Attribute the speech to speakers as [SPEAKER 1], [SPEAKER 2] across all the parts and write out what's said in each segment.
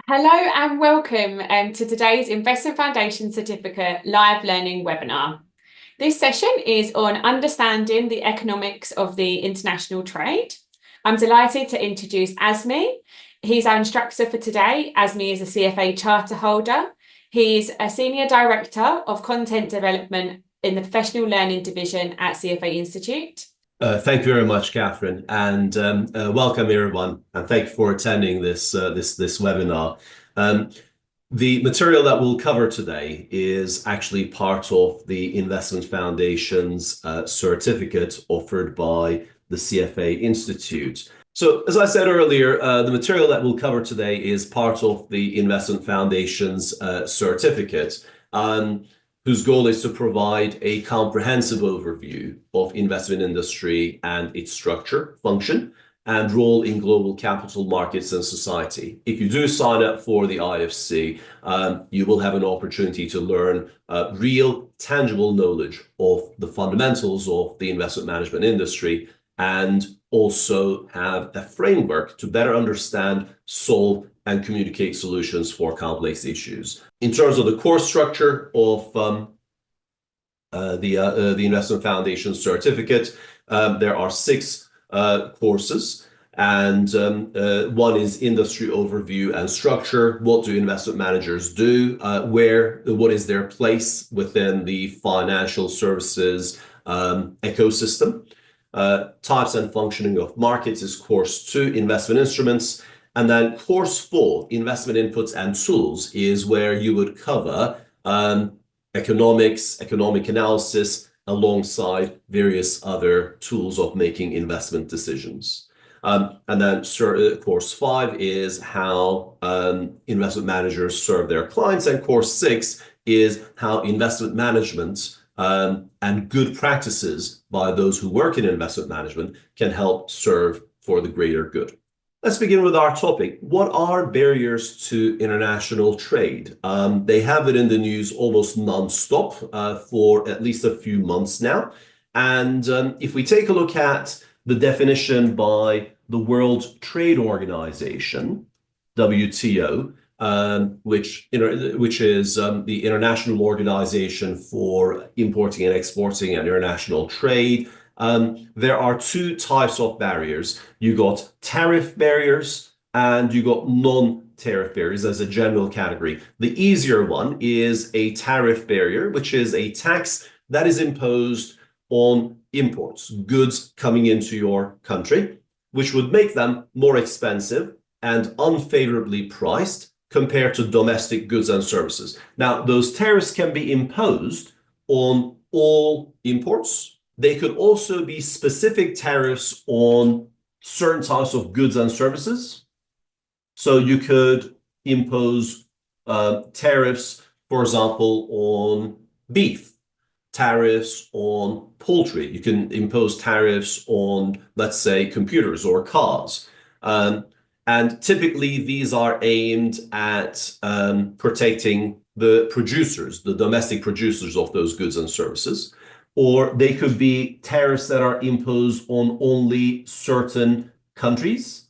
[SPEAKER 1] Hello and welcome to today's Investment Foundation Certificate live learning webinar. This session is on understanding the economics of the international trade. I'm delighted to introduce Azmi. He's our instructor for today. Azmi is a CFA charter holder. He's a Senior Director of Content Development in the Professional Learning Division at CFA Institute.
[SPEAKER 2] Thank you very much, Catherine, and welcome everyone, and thank you for attending this webinar. The material that we'll cover today is actually part of the Investment Foundation's certificate offered by the CFA Institute. So, as I said earlier, the material that we'll cover today is part of the Investment Foundation's certificate, whose goal is to provide a comprehensive overview of investment industry and its structure, function, and role in global capital markets and society. If you do sign up for the IFC, you will have an opportunity to learn real, tangible knowledge of the fundamentals of the investment management industry, and also have a framework to better understand, solve, and communicate solutions for complex issues. In terms of the course structure of the Investment Foundation certificate, there are 6 courses, and one is industry overview and structure. What do investment managers do? What is their place within the financial services ecosystem? Types and functioning of markets is course 2, investment instruments. And then course 4, investment inputs and tools, is where you would cover economics, economic analysis, alongside various other tools of making investment decisions. And then course 5 is how investment managers serve their clients. And course 6 is how investment management and good practices by those who work in investment management can help serve for the greater good. Let's begin with our topic. What are barriers to international trade? They have been in the news almost non-stop for at least a few months now. And if we take a look at the definition by the World Trade Organization, WTO, which is the International Organization for Importing and Exporting and International Trade, there are 2 types of barriers. You got tariff barriers and you got non-tariff barriers as a general category. The easier one is a tariff barrier, which is a tax that is imposed on imports, goods coming into your country, which would make them more expensive and unfavorably priced compared to domestic goods and services. Now, those tariffs can be imposed on all imports. They could also be specific tariffs on certain types of goods and services. So you could impose tariffs, for example, on beef, tariffs on poultry. You can impose tariffs on, let's say, computers or cars. And typically, these are aimed at protecting the producers, the domestic producers of those goods and services. Or they could be tariffs that are imposed on only certain countries.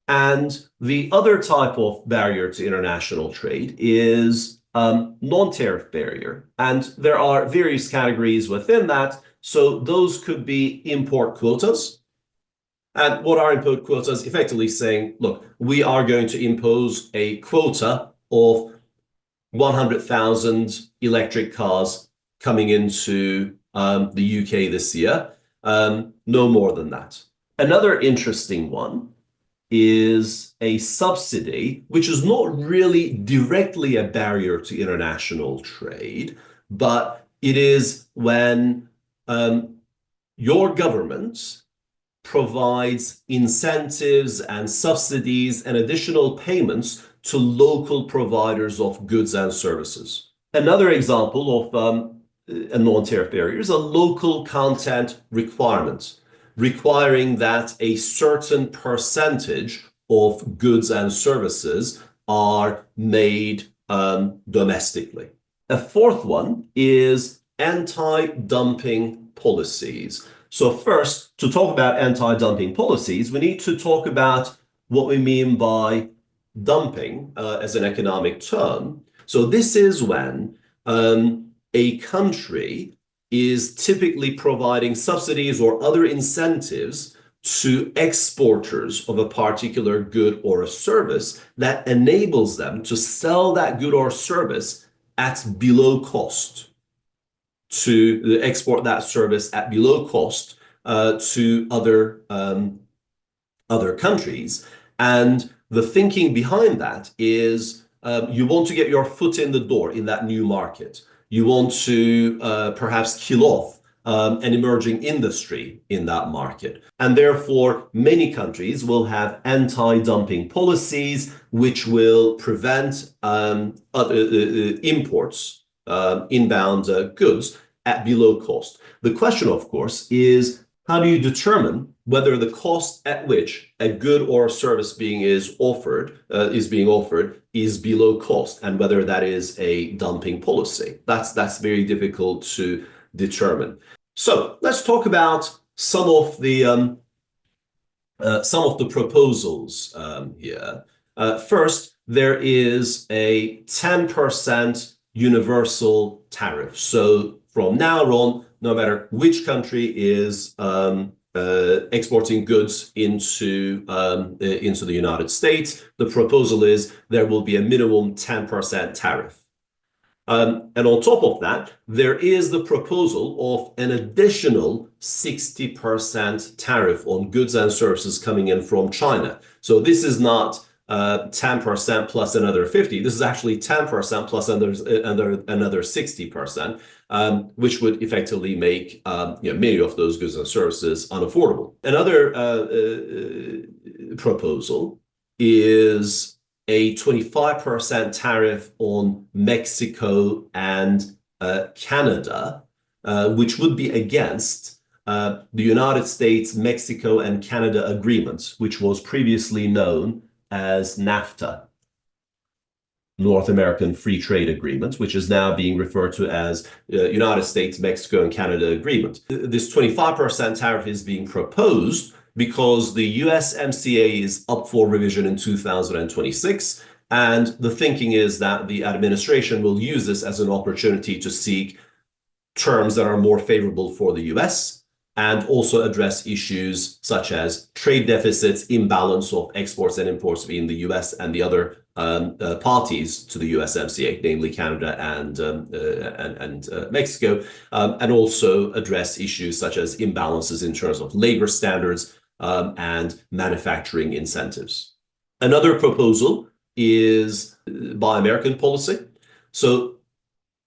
[SPEAKER 2] And the other type of barrier to international trade is non-tariff barrier. And there are various categories within that. So those could be import quotas. And what are import quotas? Effectively saying, look, we are going to impose a quota of 100,000 electric cars coming into the UK this year, no more than that. Another interesting one is a subsidy, which is not really directly a barrier to international trade, but it is when your government provides incentives and subsidies and additional payments to local providers of goods and services. Another example of a non-tariff barrier is a local content requirement, requiring that a certain percentage of goods and services are made domestically. A fourth one is anti-dumping policies. So first, to talk about anti-dumping policies, we need to talk about what we mean by dumping as an economic term. So this is when a country is typically providing subsidies or other incentives to exporters of a particular good or a service that enables them to sell that good or service at below cost, to export that service at below cost to other countries. And the thinking behind that is you want to get your foot in the door in that new market. You want to perhaps kill off an emerging industry in that market. And therefore, many countries will have anti-dumping policies which will prevent imports, inbound goods at below cost. The question, of course, is how do you determine whether the cost at which a good or a service is being offered is below cost, and whether that is a dumping policy? That's very difficult to determine. So let's talk about some of the proposals here. First, there is a 10% universal tariff. So from now on, no matter which country is exporting goods into the United States, the proposal is there will be a minimum 10% tariff. And on top of that, there is the proposal of an additional 60% tariff on goods and services coming in from China. So this is not 10% plus another 50. This is actually 10% plus another 60%, which would effectively make many of those goods and services unaffordable. Another proposal is a 25% tariff on Mexico and Canada, which would be against the United States, Mexico, and Canada Agreement, which was previously known as NAFTA, North American Free Trade Agreement, which is now being referred to as United States, Mexico, and Canada Agreement. This 25% tariff is being proposed because the USMCA is up for revision in 2026. And the thinking is that the administration will use this as an opportunity to seek terms that are more favorable for the US and also address issues such as trade deficits, imbalance of exports and imports between the US and the other parties to the USMCA, namely Canada and Mexico, and also address issues such as imbalances in terms of labor standards and manufacturing incentives. Another proposal is Buy American policy. So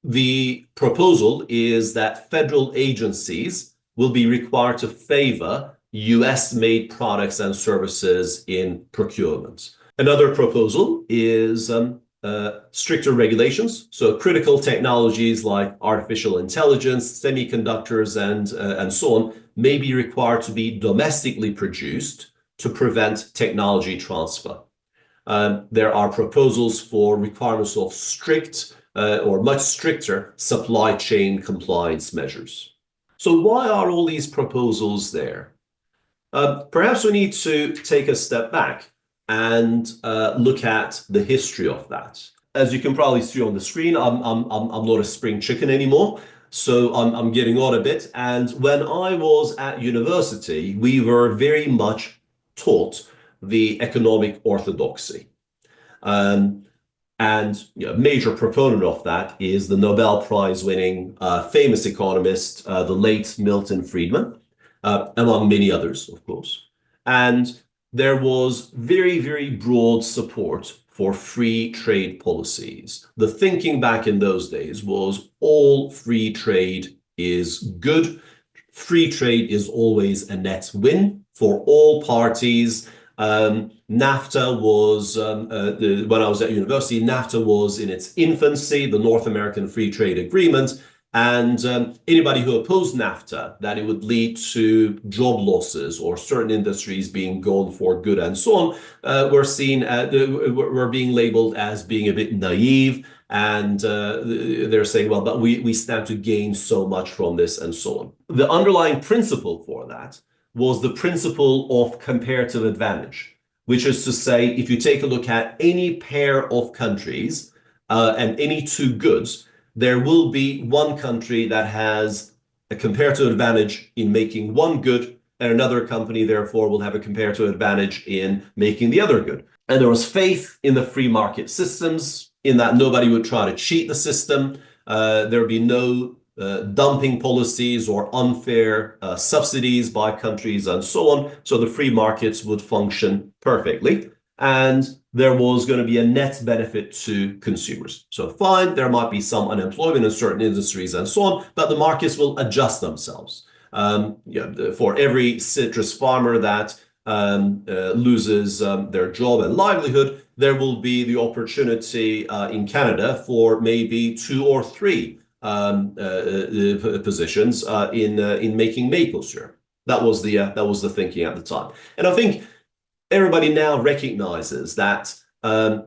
[SPEAKER 2] the proposal is that federal agencies will be required to favor US-made products and services in procurement. Another proposal is stricter regulations. So critical technologies like artificial intelligence, semiconductors, and so on may be required to be domestically produced to prevent technology transfer. There are proposals for requirements of strict or much stricter supply chain compliance measures. So why are all these proposals there? Perhaps we need to take a step back and look at the history of that. As you can probably see on the screen, I'm not a spring chicken anymore, so I'm getting on a bit. And when I was at university, we were very much taught the economic orthodoxy. And a major proponent of that is the Nobel Prize winning famous economist, the late Milton Friedman, among many others, of course. And there was very, very broad support for free trade policies. The thinking back in those days was all free trade is good. Free trade is always a net win for all parties. NAFTA was, when I was at university, NAFTA was in its infancy, the North American Free Trade Agreement. And anybody who opposed NAFTA, that it would lead to job losses or certain industries being gone for good and so on, were being labeled as being a bit naive. And they're saying, well, but we stand to gain so much from this and so on. The underlying principle for that was the principle of comparative advantage. which is to say, if you take a look at any pair of countries and any two goods, there will be one country that has a comparative advantage in making one good, and another company, therefore, will have a comparative advantage in making the other good. And there was faith in the free market systems, in that nobody would try to cheat the system. There would be no dumping policies or unfair subsidies by countries and so on. So the free markets would function perfectly. And there was going to be a net benefit to consumers. So fine, there might be some unemployment in certain industries and so on, but the markets will adjust themselves. For every citrus farmer that loses their job and livelihood, there will be the opportunity in Canada for maybe 2 or 3 positions in making maple syrup. That was the thinking at the time, and I think everybody now recognizes that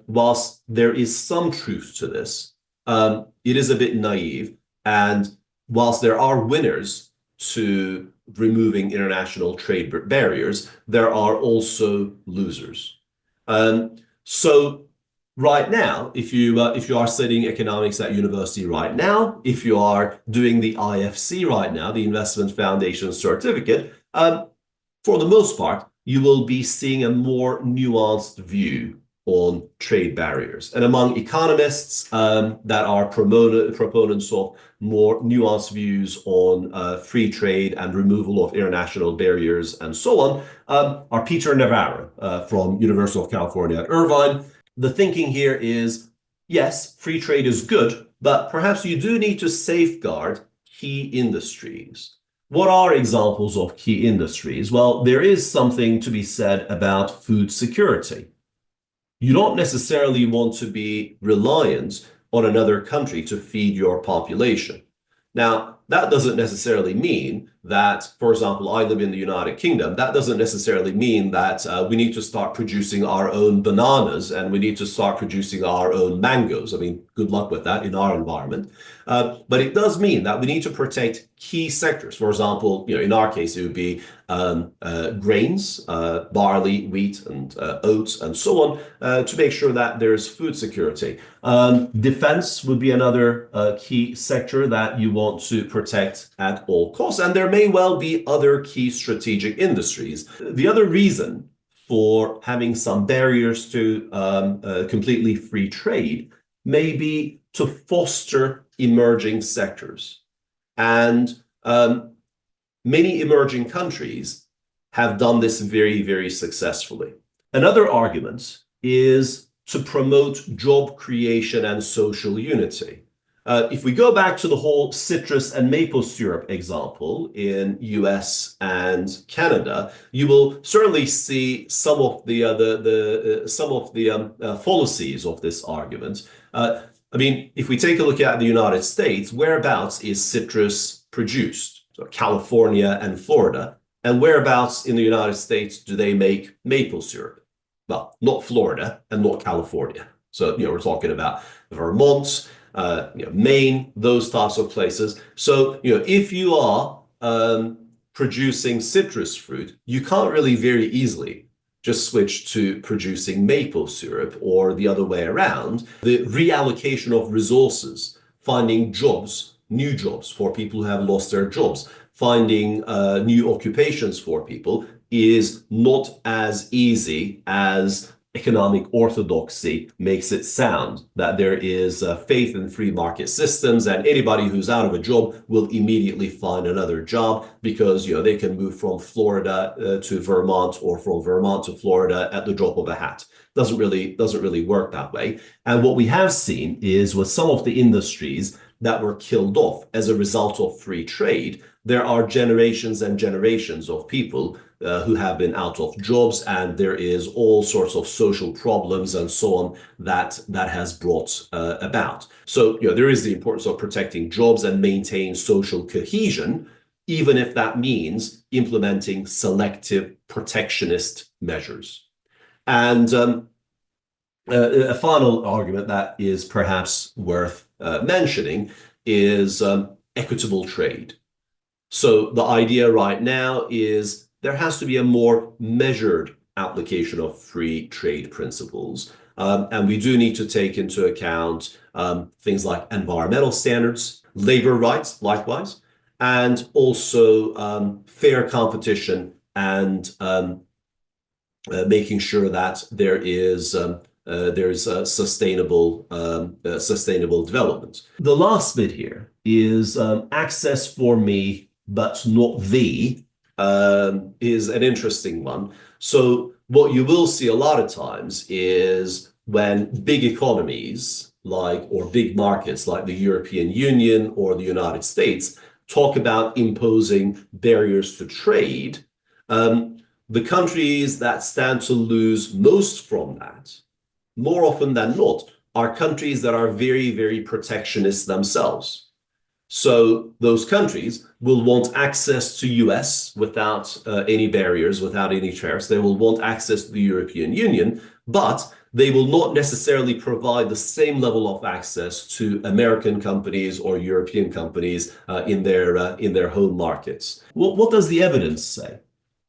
[SPEAKER 2] whilst there is some truth to this, it is a bit naive, and whilst there are winners to removing international trade barriers, there are also losers. So right now, if you are studying economics at university right now, if you are doing the IFC right now, the Investment Foundation Certificate, for the most part, you will be seeing a more nuanced view on trade barriers. And among economists that are proponents of more nuanced views on free trade and removal of international barriers and so on, are Peter Navarro from University of California at Irvine. The thinking here is, yes, free trade is good, but perhaps you do need to safeguard key industries. What are examples of key industries? Well, there is something to be said about food security. You don't necessarily want to be reliant on another country to feed your population. Now, that doesn't necessarily mean that, for example, I live in the United Kingdom. That doesn't necessarily mean that we need to start producing our own bananas and we need to start producing our own mangoes. I mean, good luck with that in our environment. But it does mean that we need to protect key sectors. For example, in our case, it would be grains, barley, wheat, and oats, and so on, to make sure that there's food security. Defense would be another key sector that you want to protect at all costs. And there may well be other key strategic industries. The other reason for having some barriers to completely free trade may be to foster emerging sectors. And many emerging countries have done this very, very successfully. Another argument is to promote job creation and social unity. If we go back to the whole citrus and maple syrup example in US and Canada, you will certainly see some of the fallacies of this argument. I mean, if we take a look at the United States, whereabouts is citrus produced? So California and Florida. And whereabouts in the United States do they make maple syrup? Well, not Florida and not California. So, we're talking about Vermont, Maine, those types of places. So, if you are producing citrus fruit, you can't really very easily just switch to producing maple syrup or the other way around. The reallocation of resources, finding jobs, new jobs for people who have lost their jobs, finding new occupations for people is not as easy as economic orthodoxy makes it sound, that there is faith in free market systems and anybody who's out of a job will immediately find another job because they can move from Florida to Vermont or from Vermont to Florida at the drop of a hat. Doesn't really work that way. And what we have seen is with some of the industries that were killed off as a result of free trade, there are generations and generations of people who have been out of jobs, and there is all sorts of social problems and so on that has brought about. So there is the importance of protecting jobs and maintain social cohesion, even if that means implementing selective protectionist measures. And a final argument that is perhaps worth mentioning is equitable trade. So the idea right now is there has to be a more measured application of free trade principles. And we do need to take into account things like environmental standards, labor rights, likewise, and also fair competition and making sure that there's sustainable development. The last bit here is access for me, but not thee, is an interesting one. So what you will see a lot of times is when big economies or big markets like the European Union or the United States talk about imposing barriers to trade, the countries that stand to lose most from that, more often than not, are countries that are very, very protectionist themselves. So those countries will want access to US without any barriers, without any tariffs. They will want access to the European Union, but they will not necessarily provide the same level of access to American companies or European companies in their home markets. What does the evidence say?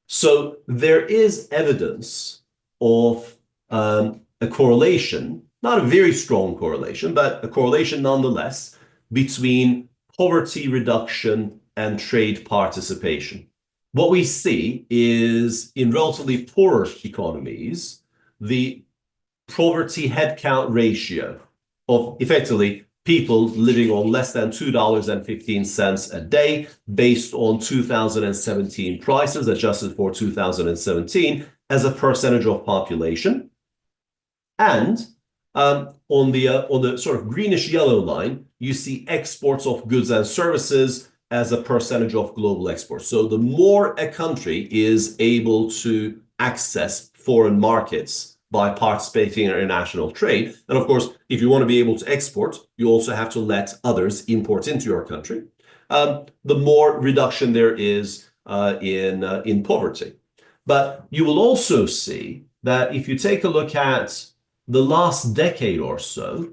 [SPEAKER 2] So there is evidence of a correlation, not a very strong correlation, but a correlation nonetheless, between poverty reduction and trade participation. What we see is in relatively poorer economies, the poverty headcount ratio of effectively people living on less than $2.15 a day based on 2017 prices adjusted for 2017 as a percentage of population. And on the sort of greenish yellow line, you see exports of goods and services as a percentage of global exports. So the more a country is able to access foreign markets by participating in international trade, and of course, if you want to be able to export, you also have to let others import into your country, the more reduction there is in poverty. But you will also see that if you take a look at the last decade or so,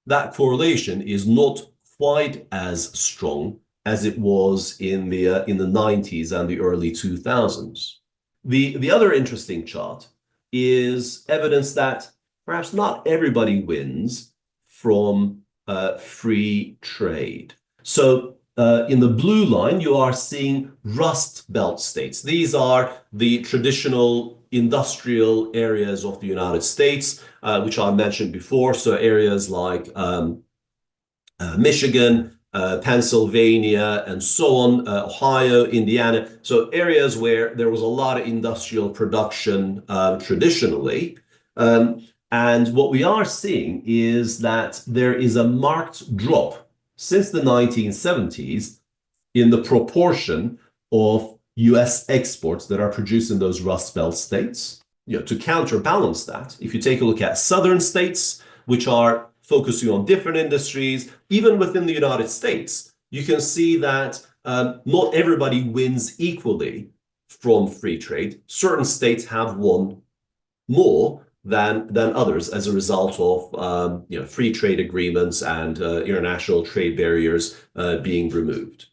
[SPEAKER 2] that correlation is not quite as strong as it was in the 90s and the early 2000s. The other interesting chart is evidence that perhaps not everybody wins from free trade. So in the blue line, you are seeing Rust Belt states. These are the traditional industrial areas of the United States, which I mentioned before. So areas like Michigan, Pennsylvania, and so on, Ohio, Indiana. So areas where there was a lot of industrial production traditionally. And what we are seeing is that there is a marked drop since the 1970s in the proportion of US exports that are produced in those Rust Belt states. To counterbalance that, if you take a look at southern states, which are focusing on different industries, even within the United States, you can see that not everybody wins equally from free trade. Certain states have won more than others as a result of free trade agreements and international trade barriers being removed.